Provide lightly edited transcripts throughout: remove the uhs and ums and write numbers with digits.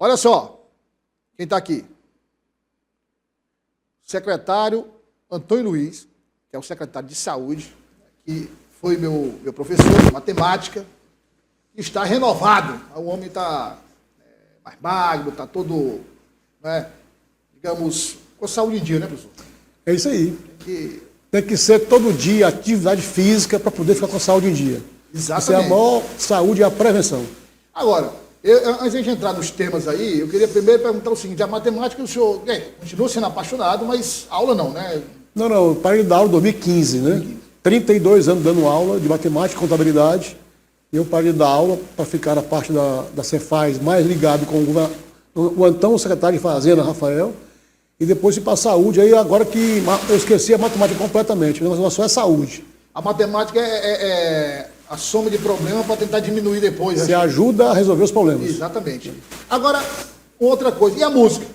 Olha só, quem está aqui. O secretário Antônio Luiz, que é o secretário de saúde, que foi meu professor de matemática, está renovado. O homem está mais magro, está todo, né, digamos, com saúde em dia, né, professor? É isso aí. Tem que ser todo dia atividade física para poder ficar com a saúde em dia. Exatamente. Isso é a maior saúde e a prevenção. Agora, antes de a gente entrar nos temas aí, eu queria primeiro perguntar o seguinte: a matemática, o senhor continua sendo apaixonado, mas aula não, né? Não, eu parei de dar aula em 2015, né? 32 anos dando aula de matemática e contabilidade. Eu parei de dar aula para ficar na parte da Cefaz mais ligado com o então secretário de Fazenda, Rafael, e depois ir para a saúde. Aí agora que eu esqueci a matemática completamente, o negócio só é saúde. A matemática é a soma de problemas para tentar diminuir depois. Você ajuda a resolver os problemas. Exatamente. Agora, outra coisa, e a música?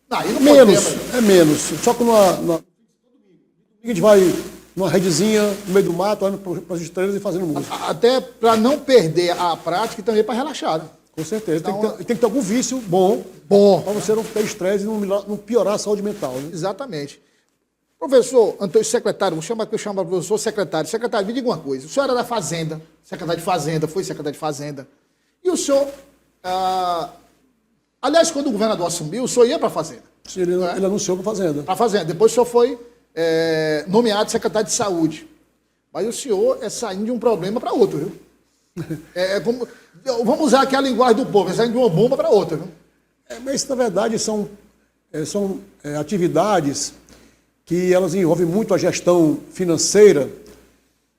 Não menos. Só que a gente vai numa redezinha, no meio do mato, indo para as estrelas e fazendo música. Até para não perder a prática e também para relaxar. Né? Com certeza. Então, tem que ter algum vício bom. Para você não ter estresse e não piorar a saúde mental. Né? Exatamente. Professor Antônio, secretário, eu chamo o professor secretário. Secretário, me diga uma coisa. O senhor era da Fazenda, secretário de Fazenda, foi secretário de Fazenda. E o senhor, aliás, quando o governador assumiu, o senhor ia para a Fazenda. Sim, ele anunciou para a Fazenda. Para a Fazenda. Depois o senhor foi nomeado secretário de Saúde. Mas o senhor é saindo de um problema para outro, viu? Vamos usar aqui a linguagem do povo, é saindo de uma bomba para outra, viu? Mas, na verdade, são atividades que elas envolvem muito a gestão financeira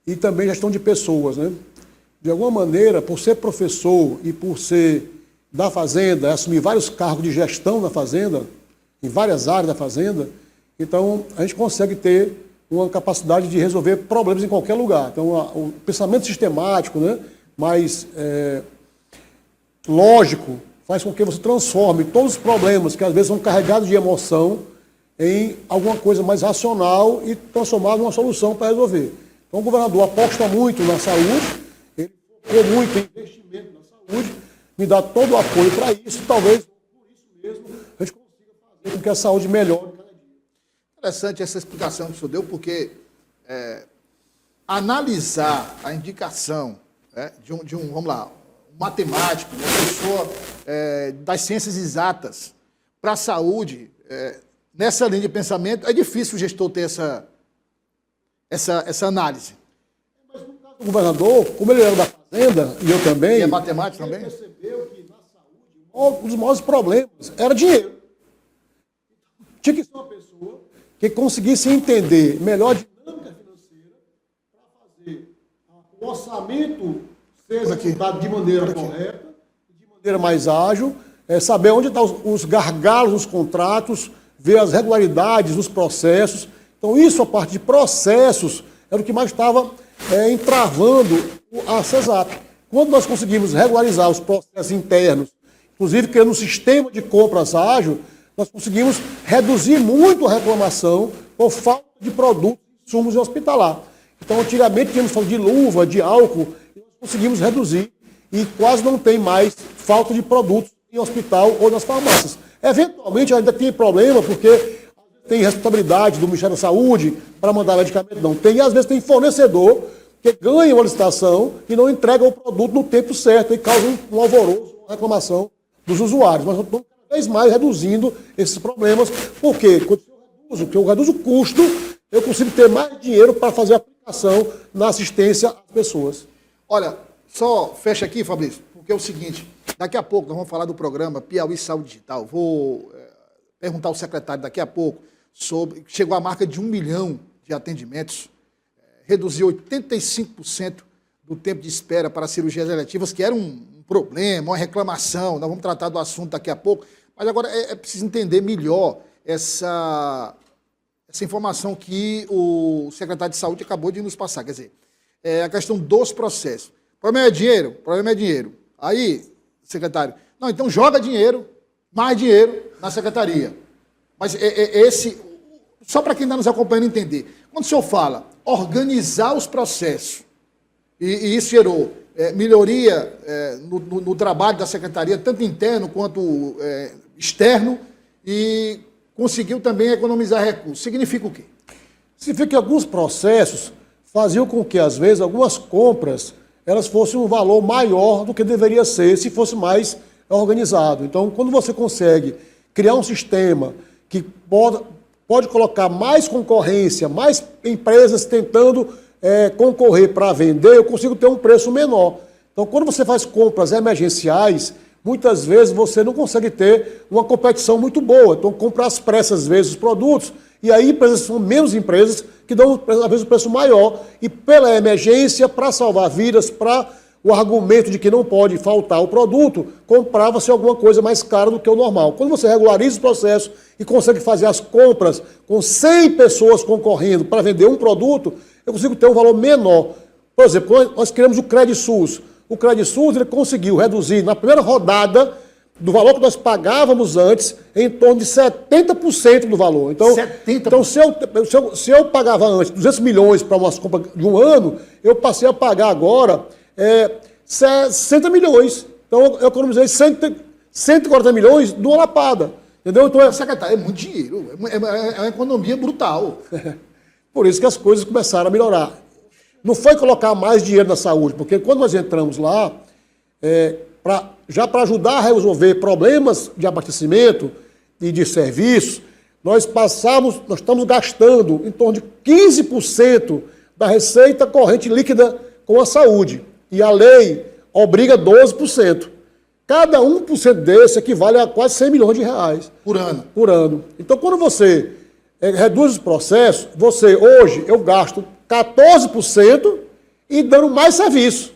e também gestão de pessoas, né? De alguma maneira, por ser professor e por ser da Fazenda, assumir vários cargos de gestão na Fazenda, em várias áreas da Fazenda, então a gente consegue ter uma capacidade de resolver problemas em qualquer lugar. Então, o pensamento sistemático, né, mais lógico, faz com que você transforme todos os problemas que às vezes são carregados de emoção em alguma coisa mais racional e transformar numa solução para resolver. Então o governador aposta muito na saúde, ele focou muito em investimento na saúde, me dá todo o apoio para isso, talvez por isso mesmo a gente consiga fazer com que a saúde melhore cada dia. Interessante essa explicação que o senhor deu, porque analisar a indicação de um, vamos lá, um matemático, uma pessoa das ciências exatas para a saúde, nessa linha de pensamento, é difícil o gestor ter essa análise. Mas no caso do governador, como ele era da Fazenda, e eu também... E é matemático também? Ele percebeu que na saúde, um dos maiores problemas era dinheiro. Tinha que ser uma pessoa que conseguisse entender melhor a dinâmica financeira para fazer o orçamento ser executado de maneira correta, de maneira mais ágil, saber onde estão os gargalos nos contratos, ver as regularidades nos processos. Então, isso, a parte de processos, era o que mais estava entravando a CESAP. Quando nós conseguimos regularizar os processos internos, inclusive criando um sistema de compras ágil, nós conseguimos reduzir muito a reclamação por falta de produtos e insumos em hospitalar. Então, antigamente, tínhamos falta de luva, de álcool, e nós conseguimos reduzir e quase não tem mais falta de produtos em hospital ou nas farmácias. Eventualmente ainda tem problema, porque tem responsabilidade do Ministério da Saúde para mandar medicamento, não tem. E às vezes tem fornecedor que ganha uma licitação e não entrega o produto no tempo certo e causa um alvoroço, uma reclamação dos usuários. Mas nós estamos cada vez mais reduzindo esses problemas. Por quê? Quando eu reduzo o custo, eu consigo ter mais dinheiro para fazer a aplicação na assistência às pessoas. Olha, só fecha aqui, Fabrício, porque é o seguinte, daqui a pouco nós vamos falar do programa Piauí Saúde Digital. Vou perguntar ao secretário daqui a pouco sobre... Chegou a marca de 1 milhão de atendimentos, reduziu 85% do tempo de espera para cirurgias eletivas, que era um problema, uma reclamação. Nós vamos tratar do assunto daqui a pouco, mas agora é preciso entender melhor essa informação que o secretário de Saúde acabou de nos passar. Quer dizer, a questão dos processos. O problema é dinheiro? O problema é dinheiro. Aí, secretário, não, então joga dinheiro, mais dinheiro na secretaria. Mas só para quem está nos acompanhando entender, quando o senhor fala organizar os processos, e isso gerou melhoria no trabalho da secretaria, tanto interno quanto externo, e conseguiu também economizar recursos. Significa o quê? Significa que alguns processos faziam com que, às vezes, algumas compras elas fossem um valor maior do que deveria ser se fosse mais organizado. Então, quando você consegue criar um sistema que pode colocar mais concorrência, mais empresas tentando concorrer para vender, eu consigo ter um preço menor. Então, quando você faz compras emergenciais, muitas vezes você não consegue ter uma competição muito boa. Então, compra às pressas, às vezes, os produtos, e aí empresas são menos empresas que dão, às vezes, um preço maior, e pela emergência, para salvar vidas, para o argumento de que não pode faltar o produto, comprava-se alguma coisa mais cara do que o normal. Quando você regulariza o processo e consegue fazer as compras com 100 pessoas concorrendo para vender um produto, eu consigo ter um valor menor. Por exemplo, quando nós criamos o CredSUS. O CredSUS ele conseguiu reduzir, na primeira rodada, do valor que nós pagávamos antes, em torno de 70% do valor. Então, 70%? Então se eu pagava antes 200 milhões para umas compras de um ano, eu passei a pagar agora 60 milhões. Então, eu economizei 140 milhões de uma lapada. Entendeu? Então, Secretário, é muito dinheiro. É uma economia brutal. Por isso que as coisas começaram a melhorar. Não foi colocar mais dinheiro na saúde, porque quando nós entramos lá, já para ajudar a resolver problemas de abastecimento e de serviços, nós estamos gastando em torno de 15% da receita corrente líquida com a saúde. E a lei obriga 12%. Cada 1% desse equivale a quase 100 milhões de reais. Por ano. Por ano. Então, quando você reduz os processos, hoje, eu gasto 14% e dando mais serviço.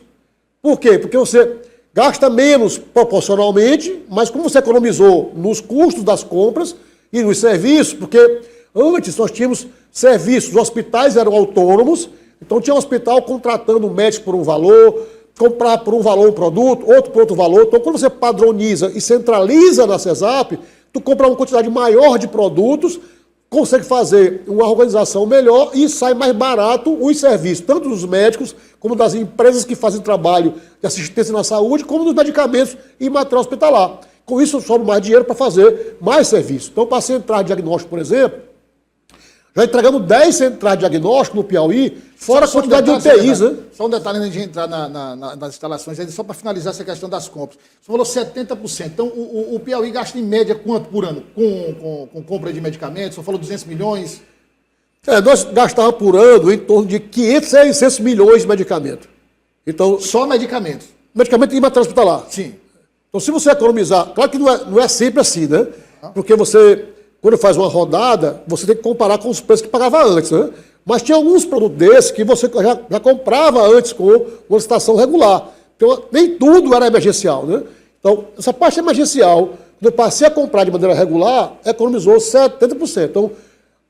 Por quê? Porque você gasta menos proporcionalmente, mas como você economizou nos custos das compras e nos serviços, porque antes nós tínhamos serviços, os hospitais eram autônomos, então tinha um hospital contratando um médico por um valor, comprar por um valor um produto, outro por outro valor. Então, quando você padroniza e centraliza na CESAP, tu compra uma quantidade maior de produtos, consegue fazer uma organização melhor e sai mais barato os serviços, tanto dos médicos, como das empresas que fazem trabalho de assistência na saúde, como dos medicamentos e material hospitalar. Com isso, sobra mais dinheiro para fazer mais serviço. Então, para centrais de diagnóstico, por exemplo, já entregamos 10 centrais de diagnóstico no Piauí, fora a quantidade de UTIs, né? Só um detalhe antes de entrar nas instalações, só para finalizar essa questão das compras. Você falou 70%. Então, o Piauí gasta em média quanto por ano com compra de medicamentos? Você falou 200 milhões? Nós gastávamos por ano em torno de 500 a 600 milhões de medicamentos. Então, só medicamentos? Medicamento e material hospitalar. Sim. Então, se você economizar... Claro que não é sempre assim, né? Porque quando faz uma rodada, você tem que comparar com os preços que pagava antes, né? Mas tinha alguns produtos desses que você já comprava antes com uma licitação regular. Então, nem tudo era emergencial, né? Então, essa parte emergencial, quando eu passei a comprar de maneira regular, economizou 70%. Então,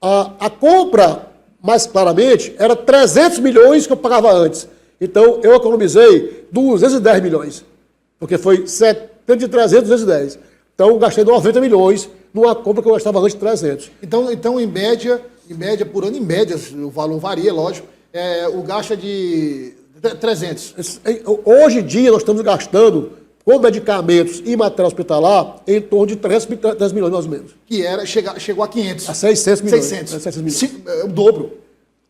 a compra, mais claramente, era 300 milhões que eu pagava antes. Então, eu economizei 210 milhões. Porque foi 70 de 300, 210. Então, eu gastei 90 milhões numa compra que eu gastava antes de 300. Então em média, por ano, em média, o valor varia, lógico, o gasto é de 300. Hoje em dia, nós estamos gastando, com medicamentos e material hospitalar, em torno de 3 milhões, mais ou menos. Que chegou a 500. A 600 milhões. 600 milhões. O dobro.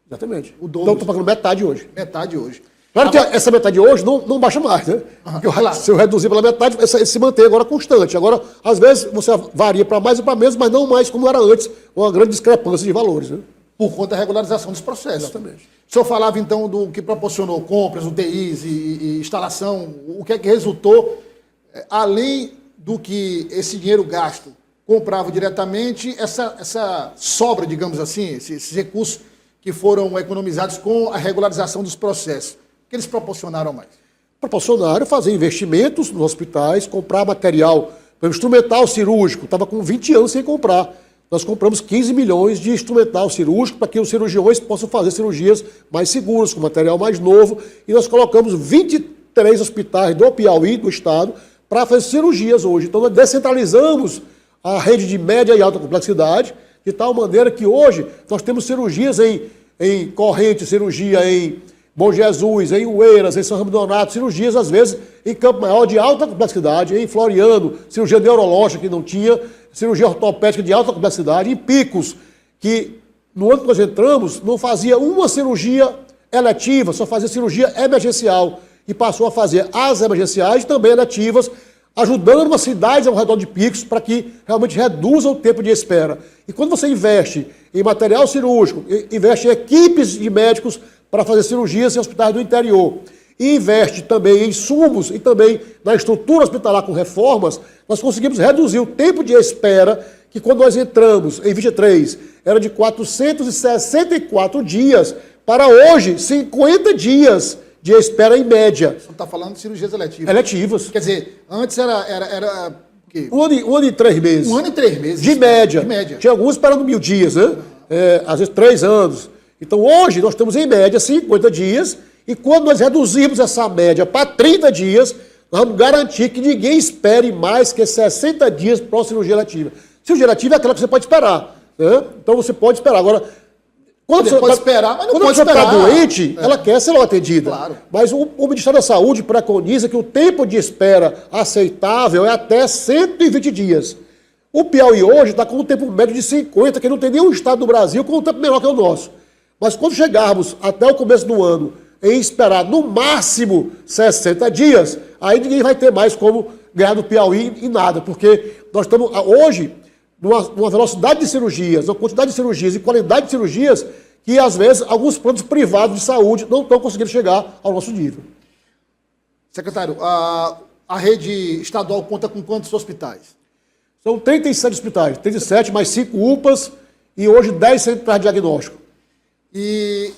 Exatamente. O dobro. Então, estou pagando metade hoje. Metade hoje. Claro que essa metade hoje não baixa mais, né? Claro. Se eu reduzir pela metade, se mantém agora constante. Agora, às vezes, você varia para mais e para menos, mas não mais como era antes, uma grande discrepância de valores, né? Por conta da regularização dos processos. Exatamente. O senhor falava, então, do que proporcionou compras, UTIs e instalação, o que é que resultou, além do que esse dinheiro gasto comprava diretamente, essa sobra, digamos assim, esses recursos que foram economizados com a regularização dos processos. Que eles proporcionaram mais? Proporcionaram fazer investimentos nos hospitais, comprar material, instrumental cirúrgico, estava com 20 anos sem comprar. Nós compramos 15 milhões de instrumental cirúrgico para que os cirurgiões possam fazer cirurgias mais seguras, com material mais novo, e nós colocamos 23 hospitais do Piauí, do estado, para fazer cirurgias hoje. Então nós descentralizamos a rede de média e alta complexidade, de tal maneira que hoje nós temos cirurgias em corrente, cirurgia em Bom Jesus, em Ueiras, em São Ramos Donato, cirurgias, às vezes, em Campo Maior de alta complexidade, em Floriano, cirurgia neurológica que não tinha, cirurgia ortopédica de alta complexidade, em Picos, que no ano que nós entramos, não fazia uma cirurgia eletiva, só fazia cirurgia emergencial, e passou a fazer as emergenciais também eletivas, ajudando as cidades ao redor de Picos para que realmente reduza o tempo de espera. E quando você investe em material cirúrgico, investe em equipes de médicos para fazer cirurgias em hospitais do interior, e investe também em insumos e também na estrutura hospitalar com reformas, nós conseguimos reduzir o tempo de espera, que quando nós entramos em 23, era de 464 dias, para hoje 50 dias de espera em média. Você está falando de cirurgias eletivas. Eletivas. Quer dizer, antes era o quê? Um ano e 3 meses. Um ano e 3 meses. De média. De média. Tinha alguns esperando 1000 dias, né? Às vezes 3 anos. Então hoje nós temos em média 50 dias, e quando nós reduzirmos essa média para 30 dias, nós vamos garantir que ninguém espere mais que 60 dias para uma cirurgia eletiva. Cirurgia eletiva é aquela que você pode esperar, né? Então você pode esperar. Agora, quando você pode esperar, mas não quando pode você está esperar. doente, ela quer ser logo atendida. Claro. Mas o Ministério da Saúde preconiza que o tempo de espera aceitável é até 120 dias. O Piauí hoje está com um tempo médio de 50, que não tem nenhum estado do Brasil com um tempo menor que o nosso. Mas quando chegarmos até o começo do ano em esperar no máximo 60 dias, aí ninguém vai ter mais como ganhar do Piauí em nada, porque nós estamos hoje numa velocidade de cirurgias, uma quantidade de cirurgias e qualidade de cirurgias que, às vezes, alguns planos privados de saúde não estão conseguindo chegar ao nosso nível. Secretário, a rede estadual conta com quantos hospitais? São 37 hospitais, 37 mais 5 UPAs e hoje 10 centrais de diagnóstico. E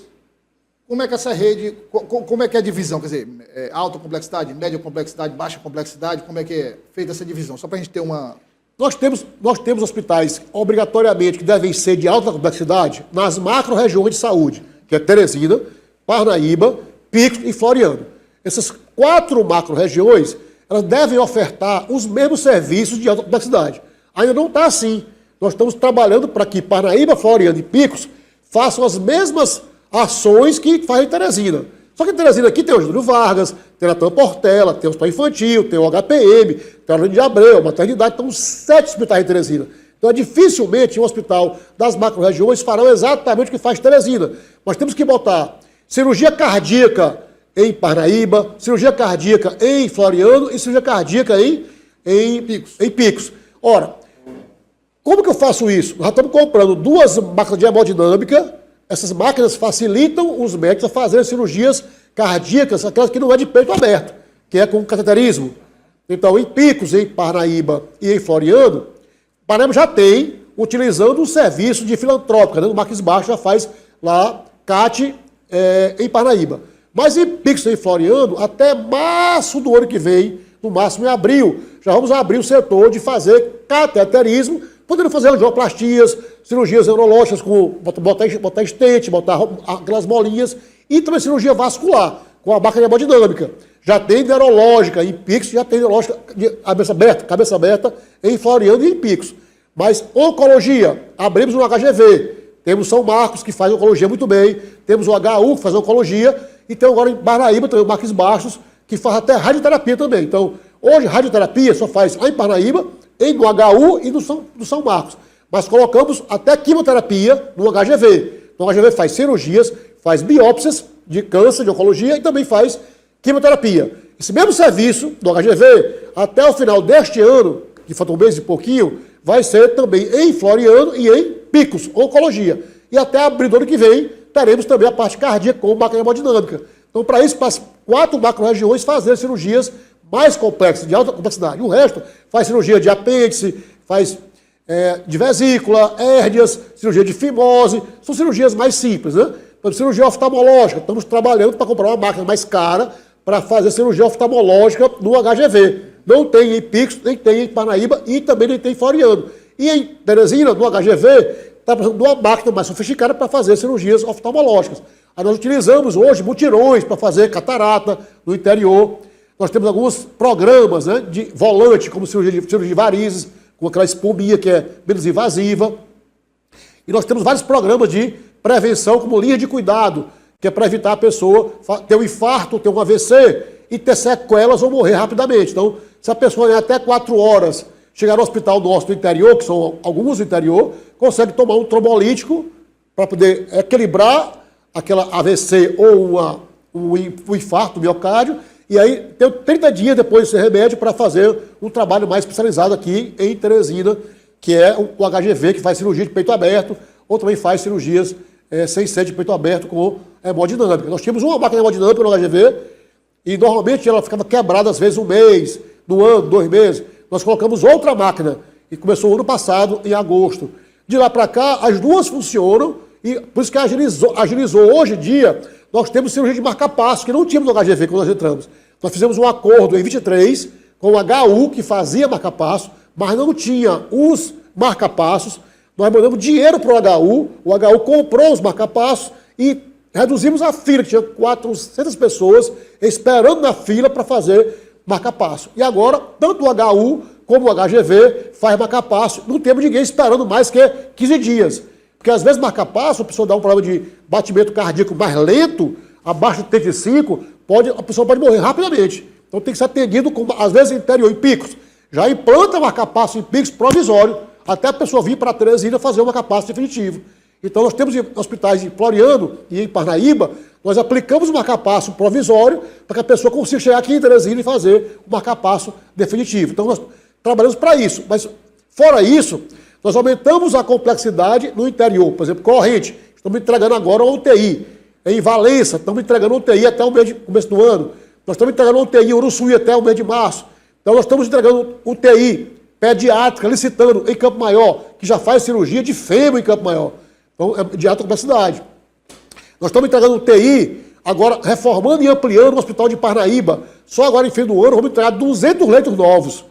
como é que essa rede, como é que é a divisão? Quer dizer, alta complexidade, média complexidade, baixa complexidade, como é que é feita essa divisão? Só para a gente ter uma... Nós temos hospitais, obrigatoriamente, que devem ser de alta complexidade nas macro-regiões de saúde, que é Teresina, Parnaíba, Picos e Floriano. Essas 4 macro-regiões, elas devem ofertar os mesmos serviços de alta complexidade. Ainda não está assim. Nós estamos trabalhando para que Parnaíba, Floriano e Picos façam as mesmas ações que faz em Teresina. Só que em Teresina aqui tem o Júlio Vargas, tem a Natan Portela, tem o Hospital Infantil, tem o HPM, tem a Arlindo de Abreu, Maternidade, então 7 hospitais em Teresina. Então, dificilmente um hospital das macro-regiões farão exatamente o que faz Teresina. Nós temos que botar cirurgia cardíaca em Parnaíba, cirurgia cardíaca em Floriano e cirurgia cardíaca em Picos. Ora, como que eu faço isso? Nós estamos comprando 2 máquinas de hemodinâmica. Essas máquinas facilitam os médicos a fazerem cirurgias cardíacas, aquelas que não é de peito aberto, que é com cateterismo. Então, em Picos, em Parnaíba e em Floriano, Parnaíba já tem, utilizando um serviço de filantrópica, né? O Marques Baixo já faz lá CAT em Parnaíba. Mas em Picos e em Floriano, até março do ano que vem, no máximo em abril, já vamos abrir o setor de fazer cateterismo, podendo fazer angioplastias, cirurgias neurológicas, com botar estente, botar aquelas molinhas, e também cirurgia vascular, com a máquina de hemodinâmica. Já tem neurológica em Picos, já tem neurológica de cabeça aberta em Floriano e em Picos. Mas oncologia, abrimos no HGV, temos São Marcos, que faz oncologia muito bem, temos o HU, que faz oncologia, e tem agora em Parnaíba também o Marques Baixos, que faz até radioterapia também. Então, hoje, radioterapia só faz em Parnaíba, no HU e no São Marcos. Mas colocamos até quimioterapia no HGV. No HGV faz cirurgias, faz biópsias de câncer, de oncologia e também faz quimioterapia. Esse mesmo serviço do HGV, até o final deste ano, que falta um mês e pouquinho, vai ser também em Floriano e em Picos, oncologia. E até abril do ano que vem, teremos também a parte cardíaca com máquina hemodinâmica. Então, para isso, para as 4 macro-regiões fazer cirurgias mais complexas, de alta complexidade. O resto faz cirurgia de apêndice, faz de vesícula, hérnias, cirurgia de fimose, são cirurgias mais simples, né? Então, cirurgia oftalmológica, estamos trabalhando para comprar uma máquina mais cara para fazer cirurgia oftalmológica no HGV. Não tem em Picos, nem tem em Parnaíba e também nem tem em Floriano. E em Teresina, no HGV, está precisando de uma máquina mais sofisticada para fazer cirurgias oftalmológicas. Aí nós utilizamos hoje mutirões para fazer catarata no interior. Nós temos alguns programas, né, de volante, como cirurgia de varizes, com aquela espuminha que é menos invasiva. E nós temos vários programas de prevenção, como linha de cuidado, que é para evitar a pessoa ter um infarto, ter um AVC e ter sequelas ou morrer rapidamente. Então, se a pessoa em até 4 horas chegar no hospital nosso do interior, que são alguns do interior, consegue tomar um trombolítico para poder equilibrar aquela AVC ou um infarto, um miocárdio, e aí tem 30 dias depois desse remédio para fazer um trabalho mais especializado aqui em Teresina, que é o HGV, que faz cirurgia de peito aberto, ou também faz cirurgias sem ser de peito aberto com hemodinâmica. Nós tínhamos uma máquina de hemodinâmica no HGV, e normalmente ela ficava quebrada às vezes 1 mês, no ano, 2 meses. Nós colocamos outra máquina, e começou ano passado, em agosto. De lá para cá, as duas funcionam, e por isso que agilizou. Hoje em dia, nós temos cirurgia de marca-passo, que não tínhamos no HGV quando nós entramos. Nós fizemos um acordo em 23 com o HU, que fazia marca-passo, mas não tinha os marca-passos. Nós mandamos dinheiro para o HU comprou os marca-passos e reduzimos a fila, que tinha 400 pessoas esperando na fila para fazer marca-passo. E agora, tanto o HU como o HGV faz marca-passo, não temos ninguém esperando mais que 15 dias. Porque às vezes marca-passo, a pessoa dá um problema de batimento cardíaco mais lento, abaixo de 35, a pessoa pode morrer rapidamente. Então tem que ser atendido, às vezes, interior, em Picos. Já implanta marca-passo em Picos provisório, até a pessoa vir para Teresina fazer o marca-passo definitivo. Então nós temos em hospitais de Floriano e em Parnaíba, nós aplicamos o marca-passo provisório para que a pessoa consiga chegar aqui em Teresina e fazer o marca-passo definitivo. Então nós trabalhamos para isso. Mas fora isso, nós aumentamos a complexidade no interior. Por exemplo, Corrente, estamos entregando agora uma UTI. Em Valença, estamos entregando UTI até o começo do ano. Nós estamos entregando UTI em Uruçuí até o mês de março. Então nós estamos entregando UTI pediátrica, licitando em Campo Maior, que já faz cirurgia de fêmur em Campo Maior. Então é de alta complexidade. Nós estamos entregando UTI, agora reformando e ampliando o hospital de Parnaíba. Só agora, em fim do ano, vamos entregar 200 leitos novos.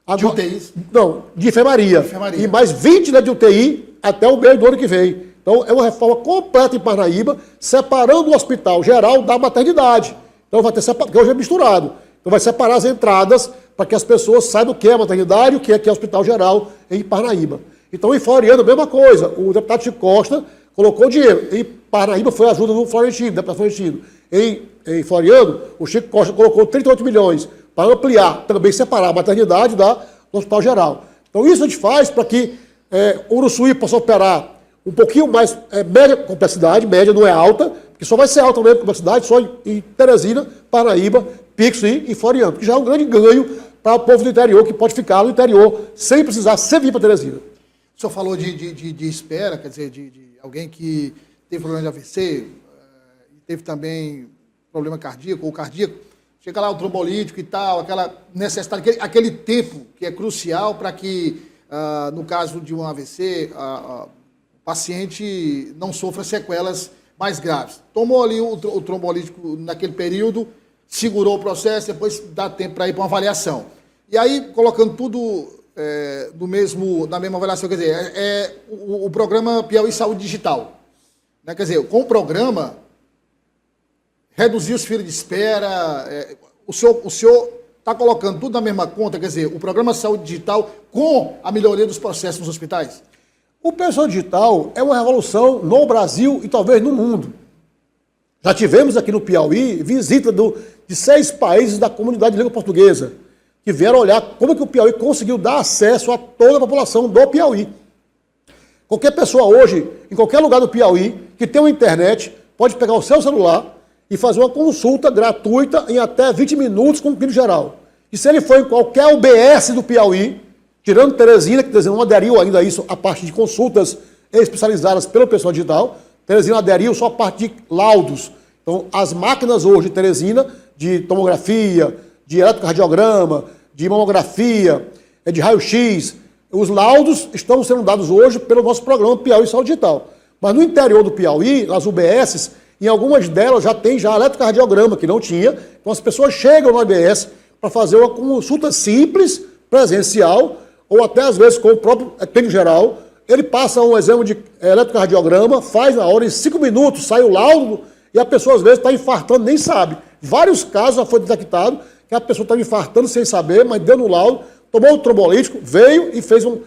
Agora, de UTIs? Não, de enfermaria. E mais 20 de UTI até o meio do ano que vem. Então é uma reforma completa em Parnaíba, separando o hospital geral da maternidade. Então vai ter porque hoje é misturado. Então vai separar as entradas para que as pessoas saibam o que é maternidade e o que é hospital geral em Parnaíba. Então em Floriano, a mesma coisa. O deputado Chico Costa colocou dinheiro. Em Parnaíba foi a ajuda do Florentino, deputado Florentino. Em Floriano, o Chico Costa colocou 38 milhões para ampliar, também separar a maternidade do hospital geral. Então isso a gente faz para que o Uruçuí possa operar um pouquinho mais, média complexidade, média não é alta, porque só vai ser alta mesmo complexidade só em Teresina, Parnaíba, Picos e Floriano, que já é um grande ganho para o povo do interior, que pode ficar no interior sem precisar sempre vir para Teresina. O senhor falou de espera, quer dizer, de alguém que teve problema de AVC, teve também problema cardíaco ou cardíaco, chega lá o trombolítico e tal, aquela necessidade, aquele tempo que é crucial para que, no caso de um AVC, o paciente não sofra sequelas mais graves. Tomou ali o trombolítico naquele período, segurou o processo, depois dá tempo para ir para uma avaliação. E aí, colocando tudo na mesma avaliação, quer dizer, o programa Piauí Saúde Digital. Né? Quer dizer, com o programa, reduzir os filas de espera, o senhor está colocando tudo na mesma conta, quer dizer, o programa Saúde Digital com a melhoria dos processos nos hospitais? O pessoal digital é uma revolução no Brasil e talvez no mundo. Já tivemos aqui no Piauí visita de 6 países da comunidade de língua portuguesa, que vieram olhar como é que o Piauí conseguiu dar acesso a toda a população do Piauí. Qualquer pessoa hoje, em qualquer lugar do Piauí, que tem uma internet, pode pegar o seu celular e fazer uma consulta gratuita em até 20 minutos com o clínico geral. E se ele for em qualquer UBS do Piauí, tirando Teresina, que não aderiu ainda a isso, a parte de consultas especializadas pelo pessoal digital, Teresina aderiu só a parte de laudos. Então, as máquinas hoje de Teresina, de tomografia, de eletrocardiograma, de mamografia, de raio-x, os laudos estão sendo dados hoje pelo nosso programa Piauí Saúde Digital. Mas no interior do Piauí, nas UBSs, em algumas delas já tem eletrocardiograma, que não tinha. Então as pessoas chegam no UBS para fazer uma consulta simples, presencial, ou até às vezes com o próprio clínico geral. Ele passa um exame de eletrocardiograma, faz na hora, em 5 minutos, sai o laudo, e a pessoa às vezes está infartando, nem sabe. Vários casos já foi detectado que a pessoa estava infartando sem saber, mas deu no laudo, tomou o trombolítico, veio e fez um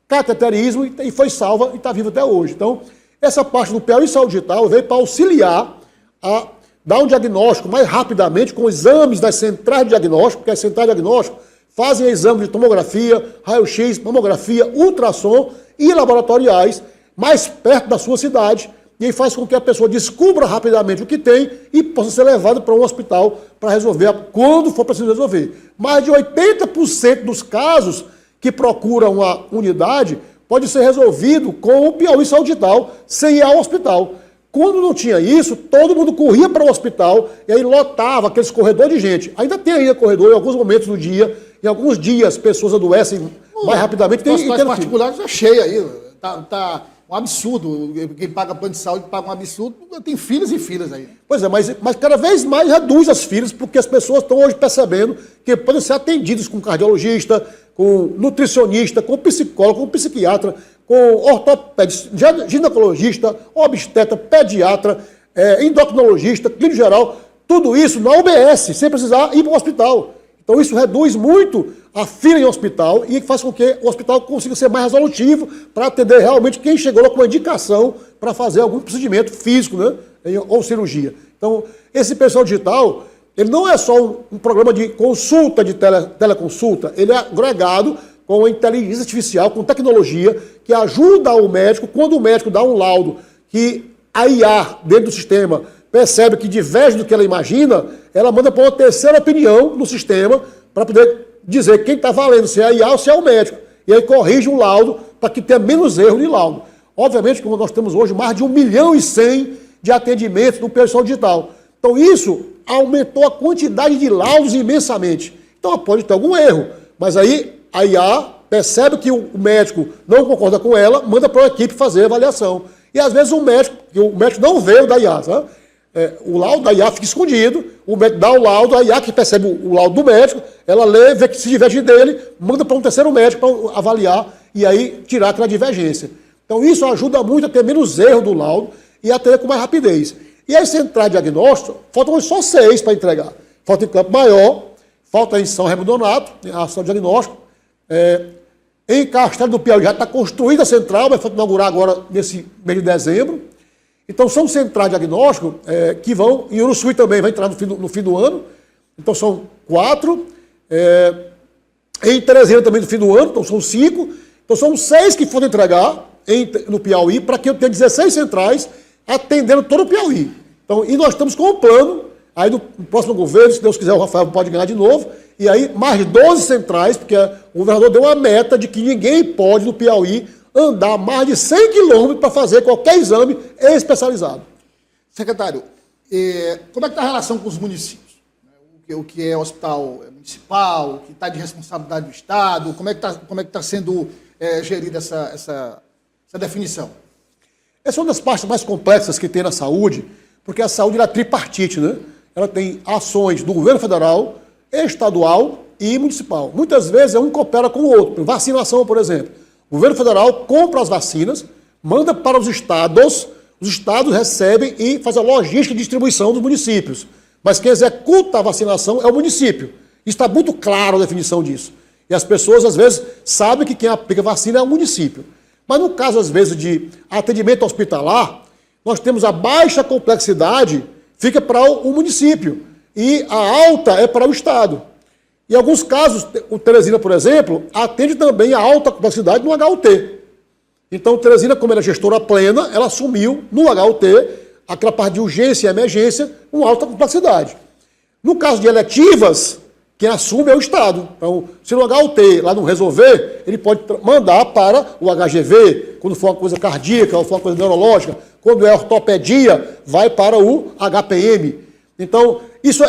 cateterismo e foi salva e está viva até hoje. Então, essa parte do Piauí Saúde Digital veio para auxiliar a dar um diagnóstico mais rapidamente com exames das centrais de diagnóstico, porque as centrais de diagnóstico fazem exames de tomografia, raio-x, mamografia, ultrassom e laboratoriais mais perto da sua cidade, e aí faz com que a pessoa descubra rapidamente o que tem e possa ser levado para um hospital para resolver quando for preciso resolver. Mais de 80% dos casos que procuram uma unidade pode ser resolvido com o Piauí Saúde Digital, sem ir ao hospital. Quando não tinha isso, todo mundo corria para o hospital e aí lotava aqueles corredores de gente. Ainda tem ainda corredor em alguns momentos do dia, em alguns dias pessoas adoecem mais rapidamente. Tem hospitais particulares já cheio aí, tá um absurdo. Quem paga plano de saúde paga um absurdo, tem filas e filas aí. Pois é, mas cada vez mais reduz as filas, porque as pessoas estão hoje percebendo que podem ser atendidos com cardiologista, com nutricionista, com psicólogo, com psiquiatra, com ortopedista, ginecologista, obstetra, pediatra, endocrinologista, clínico geral, tudo isso na UBS, sem precisar ir para o hospital. Então isso reduz muito a fila em hospital e faz com que o hospital consiga ser mais resolutivo para atender realmente quem chegou lá com uma indicação para fazer algum procedimento físico, né, ou cirurgia. Então, esse pessoal digital, ele não é só um programa de consulta, de teleconsulta, ele é agregado com a inteligência artificial, com tecnologia, que ajuda o médico, quando o médico dá um laudo que a IA dentro do sistema percebe que diverge do que ela imagina, ela manda para uma terceira opinião no sistema para poder dizer quem está valendo, se é a IA ou se é o médico. E aí corrige o laudo para que tenha menos erro de laudo. Obviamente, como nós temos hoje mais de 1,1 milhão de atendimentos no pessoal digital. Então isso aumentou a quantidade de laudos imensamente. Então pode ter algum erro, mas aí a IA percebe que o médico não concorda com ela, manda para a equipe fazer a avaliação. E às vezes o médico não vê o da IA, sabe? O laudo da IA fica escondido, o médico dá o laudo, a IA que percebe o laudo do médico, ela lê, vê que se diverge dele, manda para um terceiro médico para avaliar e aí tirar aquela divergência. Então isso ajuda muito a ter menos erro do laudo e a ter com mais rapidez. E aí centrais de diagnóstico, faltam só 6 para entregar. Falta em Campo Maior, falta em São Remo Donato, a ação de diagnóstico. Em Castelo do Piauí já está construída a central, vai inaugurar agora nesse mês de dezembro. Então são centrais de diagnóstico que vão, em Uruçuí também vai entrar no fim do ano. Então são 4. Em Teresina também no fim do ano, então são 5. Então são 6 que foram entregar no Piauí, para que eu tenha 16 centrais atendendo todo o Piauí. Então, e nós estamos com um plano, aí no próximo governo, se Deus quiser, o Rafael pode ganhar de novo, e aí mais 12 centrais, porque o governador deu uma meta de que ninguém pode no Piauí andar mais de 100 quilômetros para fazer qualquer exame especializado. Secretário, como é que está a relação com os municípios? O que é hospital municipal, o que está de responsabilidade do Estado, como é que está sendo gerida essa definição? Essa é uma das partes mais complexas que tem na saúde, porque a saúde é tripartite, né? Ela tem ações do governo federal, estadual e municipal. Muitas vezes um coopera com o outro. Vacinação, por exemplo. O governo federal compra as vacinas, manda para os estados recebem e fazem a logística de distribuição dos municípios. Mas quem executa a vacinação é o município. Está muito claro a definição disso. E as pessoas, às vezes, sabem que quem aplica a vacina é o município. Mas no caso, às vezes, de atendimento hospitalar, nós temos a baixa complexidade, fica para o município, e a alta é para o Estado. Em alguns casos, o Teresina, por exemplo, atende também a alta complexidade no HUT. Então, Teresina, como era gestora plena, ela assumiu no HUT aquela parte de urgência e emergência com alta complexidade. No caso de eletivas, quem assume é o Estado. Então, se no HUT lá não resolver, ele pode mandar para o HGV, quando for uma coisa cardíaca, ou for uma coisa neurológica. Quando é ortopedia, vai para o HPM. Então,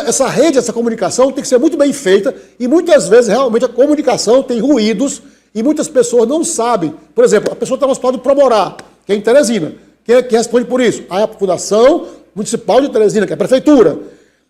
essa rede, essa comunicação tem que ser muito bem feita e muitas vezes, realmente, a comunicação tem ruídos e muitas pessoas não sabem. Por exemplo, a pessoa está no hospital de Promorá, que é em Teresina. Quem é que responde por isso? A Fundação Municipal de Teresina, que é a Prefeitura.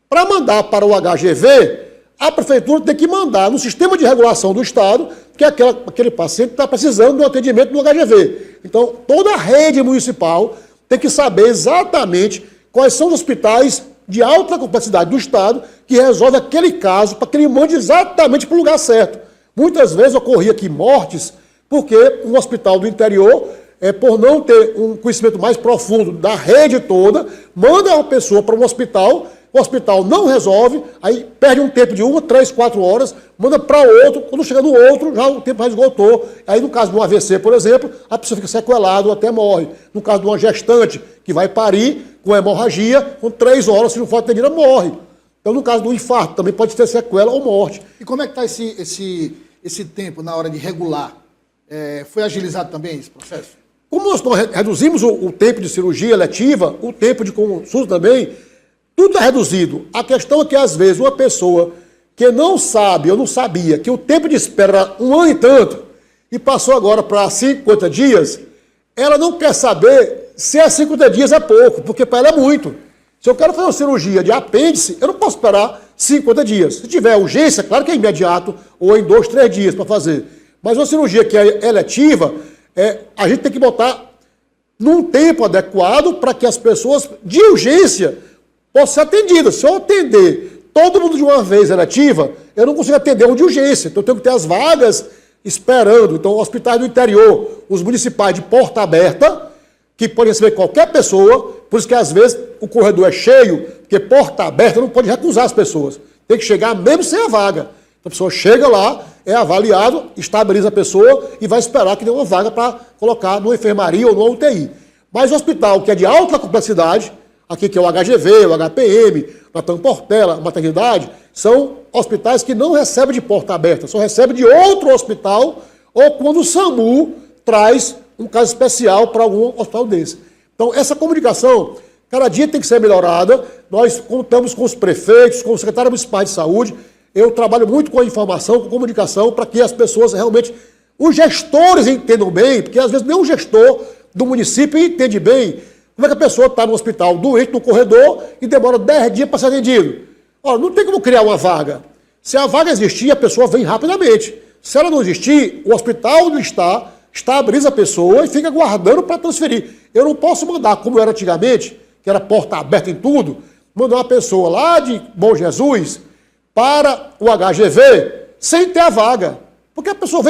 Para mandar para o HGV, a Prefeitura tem que mandar no sistema de regulação do Estado que aquele paciente está precisando de um atendimento no HGV. Então, toda a rede municipal tem que saber exatamente quais são os hospitais de alta complexidade do Estado que resolve aquele caso para que ele mande exatamente para o lugar certo. Muitas vezes ocorria aqui mortes porque um hospital do interior por não ter um conhecimento mais profundo da rede toda, manda a pessoa para um hospital, o hospital não resolve, aí perde um tempo de 1, 3, 4 horas, manda para outro, quando chega no outro, já o tempo já esgotou. Aí no caso de um AVC, por exemplo, a pessoa fica sequelada ou até morre. No caso de uma gestante que vai parir com hemorragia, com 3 horas, se não for atendida, morre. Então no caso do infarto, também pode ter sequela ou morte. E como é que está esse tempo na hora de regular? Foi agilizado também esse processo? Como nós reduzimos o tempo de cirurgia eletiva, o tempo de consulta também, tudo é reduzido. A questão é que, às vezes, uma pessoa que não sabe, ou não sabia, que o tempo de espera era 1 ano e tanto, e passou agora para 50 dias, ela não quer saber se 50 dias é pouco, porque para ela é muito. Se eu quero fazer uma cirurgia de apêndice, eu não posso esperar 50 dias. Se tiver urgência, claro que é imediato, ou em 2, 3 dias para fazer. Mas uma cirurgia que é eletiva, a gente tem que botar num tempo adequado para que as pessoas de urgência possam ser atendidas. Se eu atender todo mundo de uma vez eletiva, eu não consigo atender um de urgência. Então eu tenho que ter as vagas esperando. Então, hospitais do interior, os municipais de porta aberta, que podem receber qualquer pessoa, por isso que às vezes o corredor é cheio, porque porta aberta não pode recusar as pessoas. Tem que chegar mesmo sem a vaga. Então a pessoa chega lá, é avaliado, estabiliza a pessoa e vai esperar que dê uma vaga para colocar numa enfermaria ou numa UTI. Mas o hospital que é de alta complexidade, aqui que é o HGV, o HPM, Natan Portela, maternidade, são hospitais que não recebem de porta aberta, só recebem de outro hospital ou quando o SAMU traz um caso especial para algum hospital desse. Então, essa comunicação, cada dia tem que ser melhorada. Nós contamos com os prefeitos, com o secretário municipal de saúde. Eu trabalho muito com a informação, com a comunicação, para que as pessoas realmente, os gestores entendam bem, porque às vezes nem o gestor do município entende bem como é que a pessoa está no hospital doente, no corredor, e demora 10 dias para ser atendido. Ora, não tem como criar uma vaga. Se a vaga existir, a pessoa vem rapidamente. Se ela não existir, o hospital onde está, estabiliza a pessoa e fica aguardando para transferir. Eu não posso mandar, como era antigamente, que era porta aberta em tudo, mandar uma pessoa lá de Bom Jesus para o HGV sem ter a vaga. Porque a pessoa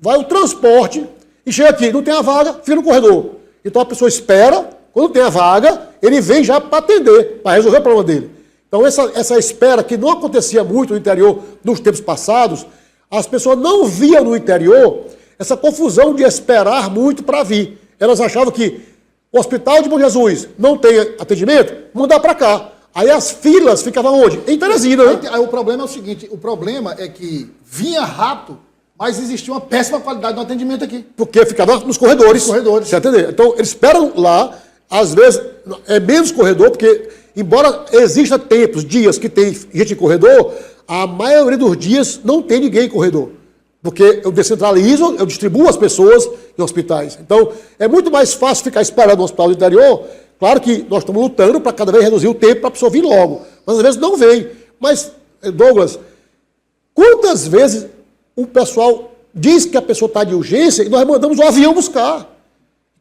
vai o transporte e chega aqui, não tem a vaga, fica no corredor. Então a pessoa espera, quando tem a vaga, ele vem já para atender, para resolver o problema dele. Então essa espera que não acontecia muito no interior nos tempos passados, as pessoas não viam no interior essa confusão de esperar muito para vir. Elas achavam que o Hospital de Bom Jesus não tem atendimento, mandar para cá. Aí as filas ficavam onde? Em Teresina, né? Aí o problema é o seguinte, o problema é que vinha rápido, mas existia uma péssima qualidade no atendimento aqui. Porque ficava nos corredores. Nos corredores. Você entendeu? Então, eles esperam lá, às vezes é menos corredor, porque, embora exista tempos, dias que tem gente em corredor, a maioria dos dias não tem ninguém em corredor. Porque eu descentralizo, eu distribuo as pessoas em hospitais. Então, é muito mais fácil ficar esperando no hospital do interior. Claro que nós estamos lutando para cada vez reduzir o tempo para a pessoa vir logo. Mas às vezes não vem. Mas, Douglas, quantas vezes o pessoal diz que a pessoa está de urgência e nós mandamos o avião buscar?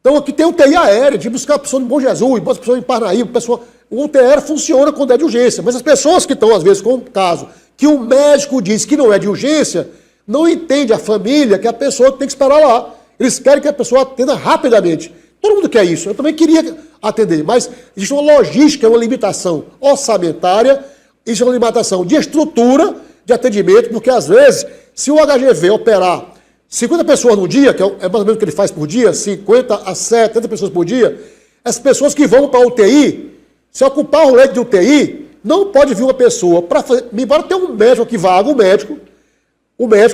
Então aqui tem UTI aérea, de buscar a pessoa em Bom Jesus, a pessoa em Parnaíba, o UTI aérea funciona quando é de urgência. Mas as pessoas que estão, às vezes, com o caso que o médico diz que não é de urgência, não entende a família que a pessoa tem que esperar lá. Eles querem que a pessoa atenda rapidamente. Todo mundo quer isso. Eu também queria atender, mas existe uma logística, uma limitação orçamentária, existe uma limitação de estrutura de atendimento, porque às vezes, se o HGV operar 50 pessoas no dia, que é mais ou menos o que ele faz por dia, 50 a 70 pessoas por dia, as pessoas que vão para a UTI, se ocupar o leito de UTI, não pode vir uma pessoa para fazer, embora tenha um médico que vaga, o médico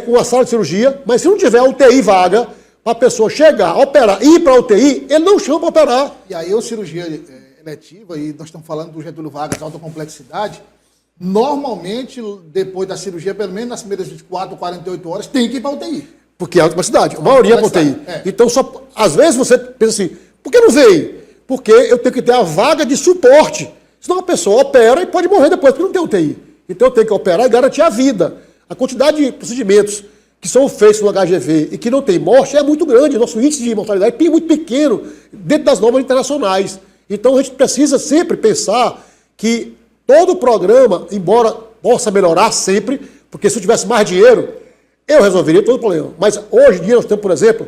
com a sala de cirurgia, mas se não tiver a UTI vaga, a pessoa chegar, operar e ir para a UTI, ele não chama para operar. E aí a cirurgia eletiva, e nós estamos falando do Getúlio Vargas, alta complexidade, normalmente, depois da cirurgia, pelo menos nas primeiras 24, 48 horas, tem que ir para a UTI. Porque é alta complexidade, a maioria é para a UTI. Então, às vezes você pensa assim, por que não veio? Porque eu tenho que ter a vaga de suporte. Senão a pessoa opera e pode morrer depois, porque não tem UTI. Então eu tenho que operar e garantir a vida. A quantidade de procedimentos que são feitos no HGV e que não tem morte é muito grande. Nosso índice de mortalidade é muito pequeno dentro das normas internacionais. Então a gente precisa sempre pensar que todo o programa, embora possa melhorar sempre, porque se eu tivesse mais dinheiro, eu resolveria todo o problema. Mas hoje em dia nós temos, por exemplo,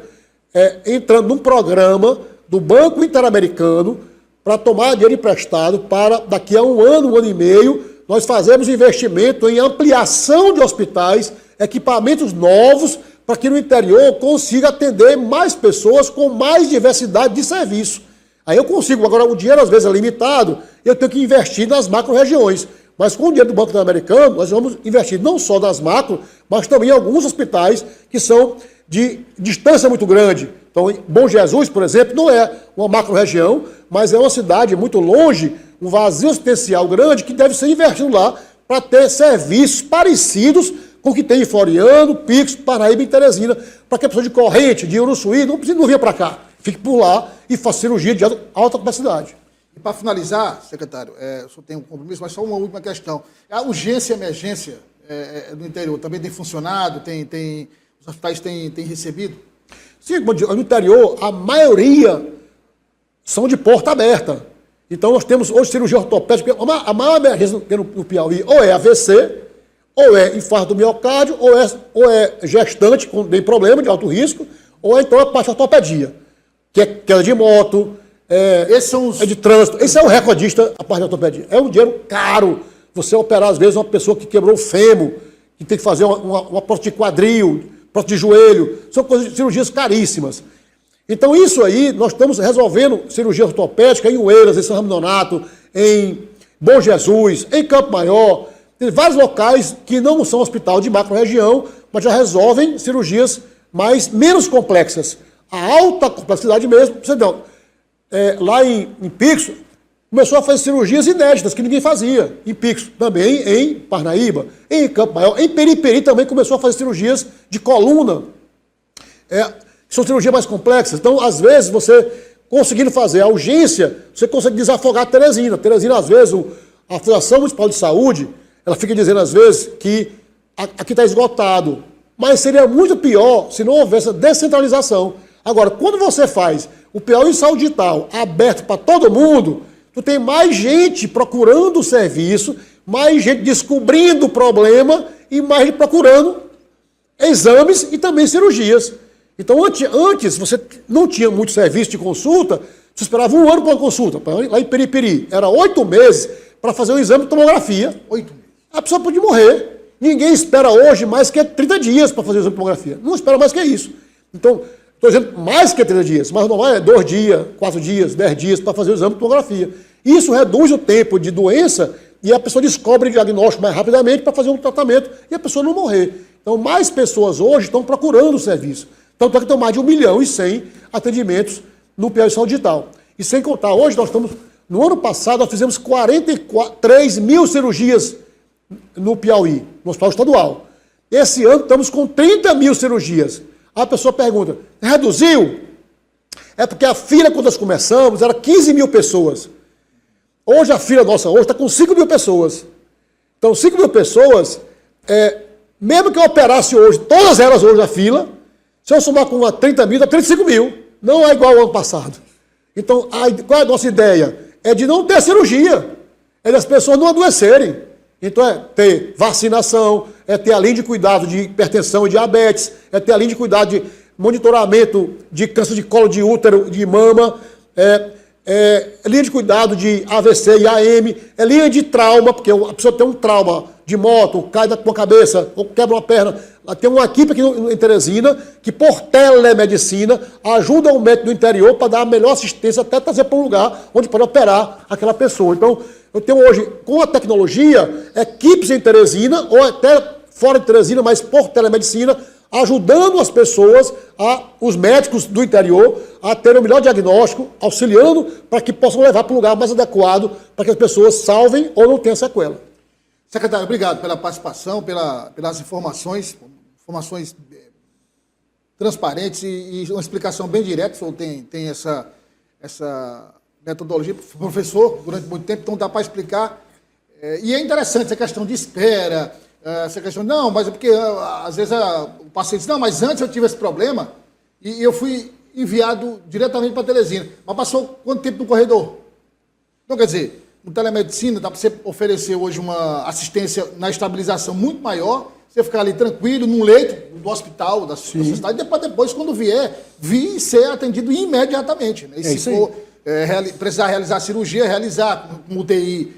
entrando num programa do Banco Interamericano para tomar dinheiro emprestado para, daqui a um ano e meio, nós fazemos investimento em ampliação de hospitais, equipamentos novos, para que no interior consiga atender mais pessoas com mais diversidade de serviço. Aí eu consigo, agora o dinheiro às vezes é limitado, eu tenho que investir nas macro-regiões. Mas com o dinheiro do Banco Interamericano, nós vamos investir não só nas macro, mas também em alguns hospitais que são de distância muito grande. Então, Bom Jesus, por exemplo, não é uma macro-região, mas é uma cidade muito longe, um vazio assistencial grande, que deve ser investido lá para ter serviços parecidos com o que tem em Floriano, Pix, Paraíba e Teresina, para que a pessoa de Corrente, de Uruçuí, não venha para cá, fique por lá e faça cirurgia de alta capacidade. E para finalizar, secretário, o senhor tem um compromisso, mas só uma última questão. A urgência e emergência do interior também tem funcionado? Os hospitais têm recebido? Sim, no interior, a maioria são de porta aberta. Então, nós temos hoje cirurgia ortopédica. A maior emergência no Piauí ou é AVC, ou é infarto do miocárdio, ou é gestante com problema de alto risco, ou então a parte de ortopedia, que é queda de moto, Esses são os... é de trânsito. Esse é o recordista, a parte de ortopedia. É um dinheiro caro você operar, às vezes, uma pessoa que quebrou o fêmur, que tem que fazer uma prótese de quadril, prótese de joelho. São cirurgias caríssimas. Então, isso aí, nós estamos resolvendo cirurgia ortopédica em Oeiras, em São Ramon Nonato, em Bom Jesus, em Campo Maior. Tem vários locais que não são hospital de macro-região, mas já resolvem cirurgias menos complexas. A alta complexidade mesmo, você não. Lá em Pixo, começou a fazer cirurgias inéditas, que ninguém fazia. Em Pixo, também em Parnaíba, em Campo Maior, em Periperi também começou a fazer cirurgias de coluna. São cirurgias mais complexas. Então, às vezes, você conseguindo fazer a urgência, você consegue desafogar a Teresina. Teresina, às vezes, a Fundação Municipal de Saúde, ela fica dizendo, às vezes, que aqui está esgotado. Mas seria muito pior se não houvesse descentralização. Agora, quando você faz o Piauí Saúde Digital aberto para todo mundo, tu tem mais gente procurando o serviço, mais gente descobrindo o problema e mais gente procurando exames e também cirurgias. Então, antes você não tinha muito serviço de consulta, você esperava um ano para uma consulta. Lá em Periperi, era 8 meses para fazer um exame de tomografia. 8 meses. A pessoa pode morrer. Ninguém espera hoje mais que 30 dias para fazer o exame de tomografia. Não espera mais que isso. Então, estou dizendo mais que 30 dias, mas normal é 2 dias, 4 dias, 10 dias para fazer o exame de tomografia. Isso reduz o tempo de doença e a pessoa descobre o diagnóstico mais rapidamente para fazer um tratamento e a pessoa não morrer. Então, mais pessoas hoje estão procurando o serviço. Tanto é que tem mais de 1.100.000 atendimentos no Piauí Saúde Digital. E sem contar, hoje nós estamos... No ano passado, nós fizemos 43 mil cirurgias no Piauí, no Hospital Estadual. Esse ano, estamos com 30 mil cirurgias. A pessoa pergunta, reduziu? É porque a fila, quando nós começamos, era 15 mil pessoas. Hoje, a fila nossa hoje está com 5 mil pessoas. Então, 5 mil pessoas, mesmo que eu operasse hoje, todas elas hoje na fila, se eu somar com 30 mil, dá 35 mil. Não é igual ao ano passado. Então, qual é a nossa ideia? É de não ter cirurgia. É das pessoas não adoecerem. Então, é ter vacinação, é ter a linha de cuidado de hipertensão e diabetes, é ter a linha de cuidado de monitoramento de câncer de colo de útero, de mama, linha de cuidado de AVC e AM, linha de trauma, porque a pessoa tem um trauma de moto, cai com a cabeça, ou quebra uma perna. Tem uma equipe aqui em Teresina que, por telemedicina, ajuda o médico do interior para dar a melhor assistência, até trazer para um lugar onde pode operar aquela pessoa. Então, eu tenho hoje, com a tecnologia, equipes em Teresina, ou até fora de Teresina, mas por telemedicina, ajudando as pessoas, os médicos do interior, a ter o melhor diagnóstico, auxiliando para que possam levar para um lugar mais adequado, para que as pessoas salvem ou não tenham sequela. Secretário, obrigado pela participação, pelas informações transparentes e uma explicação bem direta. O senhor tem essa metodologia, professor, durante muito tempo, então dá para explicar. E é interessante essa questão de espera, essa questão, não, mas é porque às vezes o paciente diz, não, mas antes eu tive esse problema e eu fui enviado diretamente para Teresina. Mas passou quanto tempo no corredor? Então, quer dizer, no telemedicina dá para você oferecer hoje uma assistência na estabilização muito maior você ficar ali tranquilo, num leito do hospital, da sua cidade, depois, quando vier, vir e ser atendido imediatamente. Né? E se for precisar realizar a cirurgia, realizar com UTI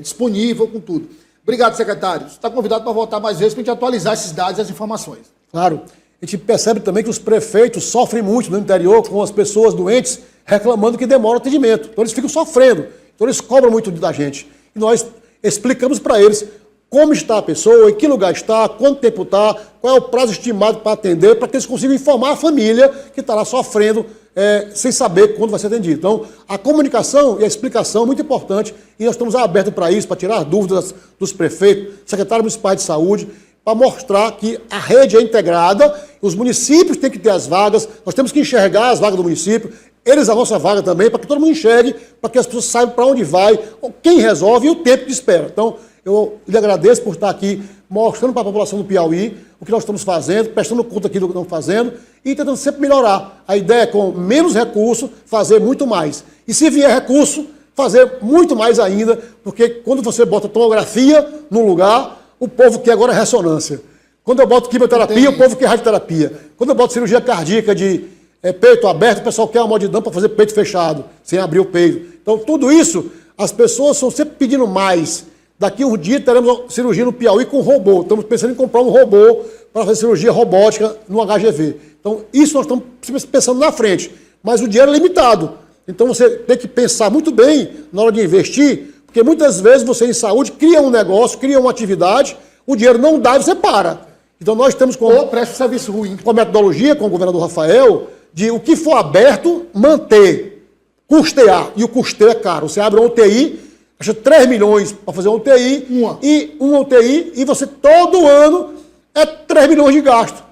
disponível, com tudo. Obrigado, secretário. Você está convidado para voltar mais vezes para a gente atualizar esses dados e as informações. Claro. A gente percebe também que os prefeitos sofrem muito no interior com as pessoas doentes reclamando que demora o atendimento. Então eles ficam sofrendo. Então eles cobram muito da gente. E nós explicamos para eles como está a pessoa, em que lugar está, quanto tempo está, qual é o prazo estimado para atender, para que eles consigam informar a família que está lá sofrendo sem saber quando vai ser atendido. Então, a comunicação e a explicação é muito importante e nós estamos abertos para isso, para tirar dúvidas dos prefeitos, secretários municipais de saúde, para mostrar que a rede é integrada, os municípios têm que ter as vagas, nós temos que enxergar as vagas do município, eles a nossa vaga também, para que todo mundo enxergue, para que as pessoas saibam para onde vai, quem resolve e o tempo de espera. Então, eu lhe agradeço por estar aqui mostrando para a população do Piauí o que nós estamos fazendo, prestando conta aqui do que estamos fazendo e tentando sempre melhorar. A ideia é, com menos recurso, fazer muito mais. E se vier recurso, fazer muito mais ainda, porque quando você bota tomografia num lugar, o povo quer agora ressonância. Quando eu boto quimioterapia, o povo quer radioterapia. Quando eu boto cirurgia cardíaca de peito aberto, o pessoal quer uma hemodinâmica para fazer peito fechado, sem abrir o peito. Então, tudo isso, as pessoas estão sempre pedindo mais. Daqui um dia teremos cirurgia no Piauí com robô. Estamos pensando em comprar um robô para fazer cirurgia robótica no HGV. Então, isso nós estamos pensando na frente. Mas o dinheiro é limitado. Então, você tem que pensar muito bem na hora de investir, porque muitas vezes você em saúde cria um negócio, cria uma atividade, o dinheiro não dá e você para. Então, nós temos Ou presta um serviço ruim. Com a metodologia, com o governador Rafael, de o que for aberto, manter, custear. E o custeio é caro. Você abre uma UTI, acha 3 milhões para fazer uma UTI, uma UTI, e você todo ano é 3 milhões de gasto.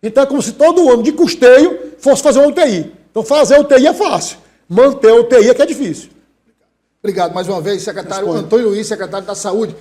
Então é como se todo ano de custeio fosse fazer uma UTI. Então fazer a UTI é fácil. Manter a UTI é que é difícil. Obrigado mais uma vez, secretário Antônio Luiz, secretário da Saúde.